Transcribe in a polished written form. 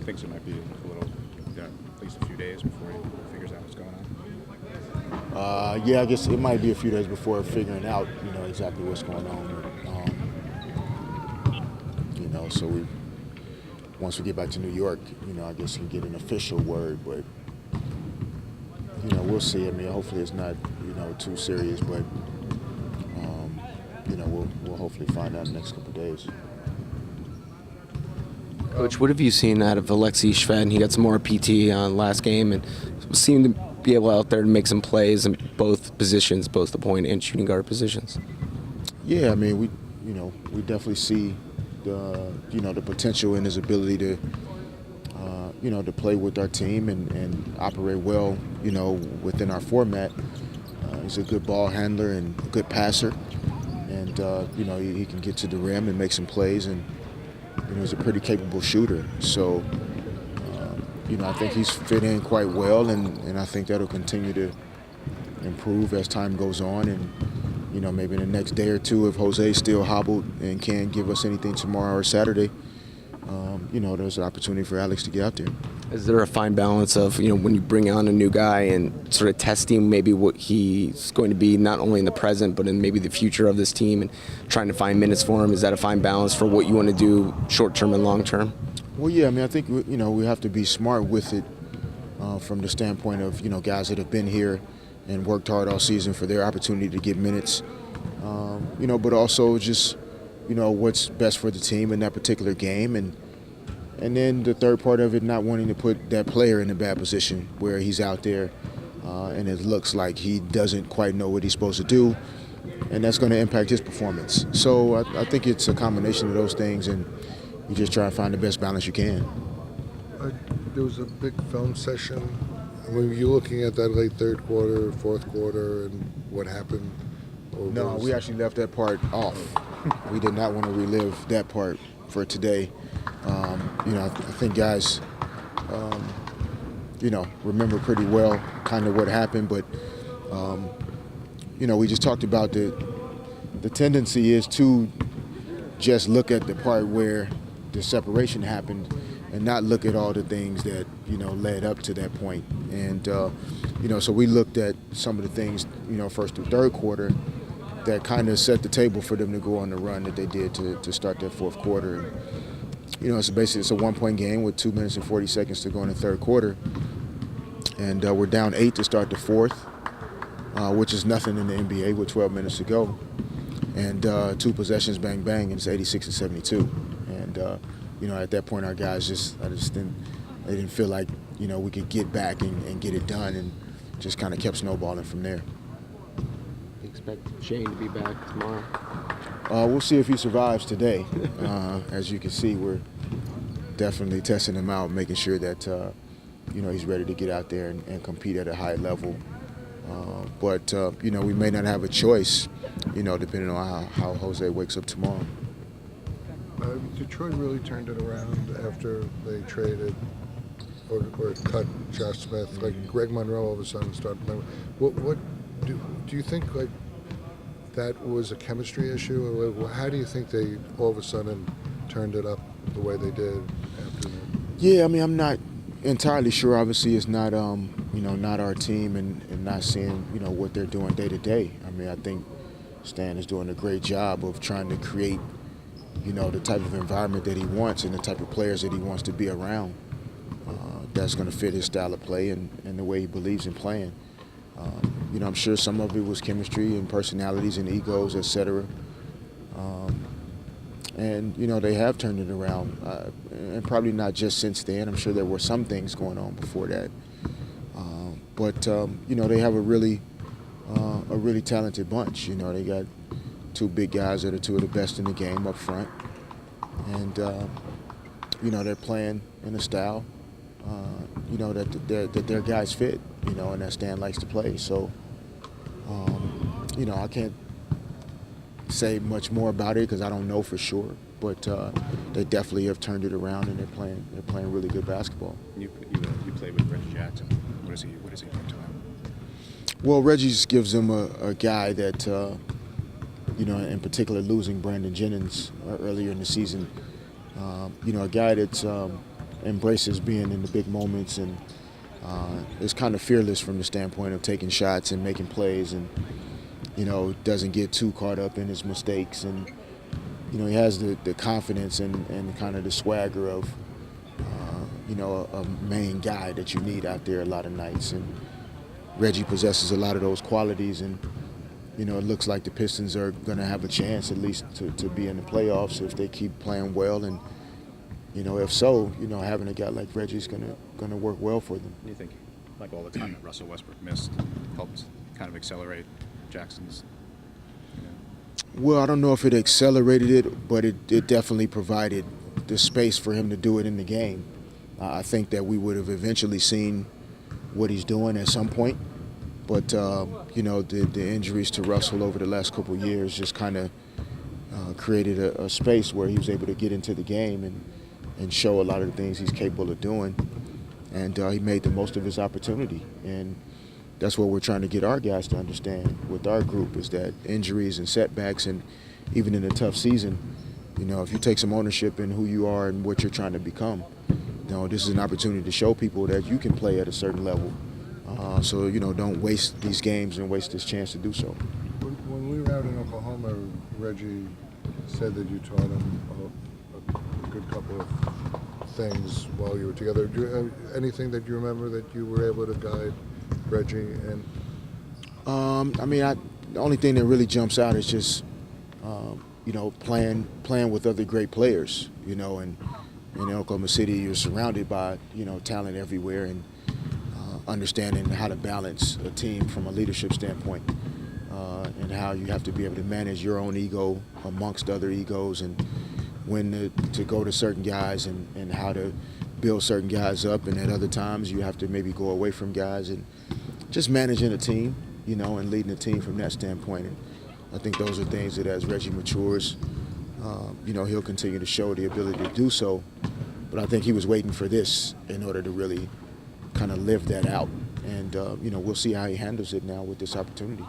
thinks it might be a little, at least a few days before he figures out what's going on. Yeah, I guess it might be a few days before figuring out, exactly what's going on. So once we get back to New York, I guess we can get an official word, but we'll see. I mean, hopefully it's not, too serious, but we'll hopefully find out in the next couple of days. Coach, what have you seen out of Alexis Shved? He got some more PT on last game and seemed to be able out there to make some plays in both positions, both the point and shooting guard positions. Yeah, I mean, we definitely see the potential in his ability to to play with our team and operate well, within our format. He's a good ball handler and a good passer, and he can get to the rim and make some plays, and he's a pretty capable shooter. So I think he's fit in quite well, and I think that'll continue to improve as time goes on. And maybe in the next day or two, if Jose's still hobbled and can't give us anything tomorrow or Saturday, there's an opportunity for Alex to get out there. Is there a fine balance of, when you bring on a new guy and sort of testing maybe what he's going to be not only in the present but in maybe the future of this team and trying to find minutes for him? Is that a fine balance for what you want to do short-term and long-term? Well, yeah, I mean, I think, we have to be smart with it from the standpoint of, guys that have been here and worked hard all season for their opportunity to get minutes, but also just, what's best for the team in that particular game. And then the third part of it, not wanting to put that player in a bad position where he's out there and it looks like he doesn't quite know what he's supposed to do, and that's going to impact his performance. So I think it's a combination of those things, and you just try to find the best balance you can. There was a big film session. I mean, were you looking at that late third quarter, fourth quarter, and what happened? No, we actually left that part off. We did not want to relive that part for today. I think guys, remember pretty well kind of what happened, but, we just talked about the tendency is to just look at the part where the separation happened and not look at all the things that, led up to that point. And, so we looked at some of the things, first through third quarter that kind of set the table for them to go on the run that they did to start that fourth quarter. It's basically it's a 1-point game with 2 minutes and 40 seconds to go in the third quarter. And we're down 8 to start the fourth, which is nothing in the NBA with 12 minutes to go. And 2 possessions, bang, bang, and it's 86-72. And, at that point, our guys they didn't feel like, we could get back and get it done, and just kind of kept snowballing from there. Expect Shane to be back tomorrow. We'll see if he survives today. As you can see, we're definitely testing him out, making sure that he's ready to get out there and compete at a high level. But we may not have a choice, depending on how Jose wakes up tomorrow. Detroit really turned it around after they traded or cut Josh Smith. Like Greg Monroe all of a sudden started playing. What do you think that was a chemistry issue? Or how do you think they all of a sudden turned it up the way they did after that? Yeah, I mean, I'm not entirely sure. Obviously, it's not not our team and not seeing what they're doing day to day. I mean, I think Stan is doing a great job of trying to create the type of environment that he wants and the type of players that he wants to be around. That's going to fit his style of play and the way he believes in playing. I'm sure some of it was chemistry and personalities and egos, etc. And they have turned it around, and probably not just since then. I'm sure there were some things going on before that. But they have a really talented bunch. They got 2 big guys that are 2 of the best in the game up front, and they're playing in a style that their guys fit, and that Stan likes to play. So I can't say much more about it because I don't know for sure, but they definitely have turned it around, and they're playing really good basketball. You played with Reggie Jackson. What does he bring to him? Well, Reggie just gives them a guy that in particular losing Brandon Jennings earlier in the season, a guy that's embraces being in the big moments and is kind of fearless from the standpoint of taking shots and making plays, and doesn't get too caught up in his mistakes, and he has the confidence and kind of the swagger of a main guy that you need out there a lot of nights. And Reggie possesses a lot of those qualities, and it looks like the Pistons are going to have a chance at least to be in the playoffs if they keep playing well. And if so, having a guy like Reggie is going to work well for them. Do you think, like all the time that Russell Westbrook missed, helped kind of accelerate Jackson's? Well, I don't know if it accelerated it, but it definitely provided the space for him to do it in the game. I think that we would have eventually seen what he's doing at some point, but the injuries to Russell over the last couple of years just kind of created a space where he was able to get into the game and show a lot of the things he's capable of doing, and he made the most of his opportunity. And that's what we're trying to get our guys to understand with our group, is that injuries and setbacks, and even in a tough season, if you take some ownership in who you are and what you're trying to become, this is an opportunity to show people that you can play at a certain level. So don't waste these games and waste this chance to do so. When we were out in Oklahoma, Reggie said that you taught him a good couple of things while you were together. Do you have anything that you remember that you were able to guide Reggie in? The only thing that really jumps out is just playing with other great players. And in Oklahoma City, you're surrounded by talent everywhere, and understanding how to balance a team from a leadership standpoint, and how you have to be able to manage your own ego amongst other egos, and when to go to certain guys, and how to build certain guys up, and at other times you have to maybe go away from guys, and just managing a team, and leading a team from that standpoint. And I think those are things that as Reggie matures, he'll continue to show the ability to do so. But I think he was waiting for this in order to really kind of live that out. And, we'll see how he handles it now with this opportunity.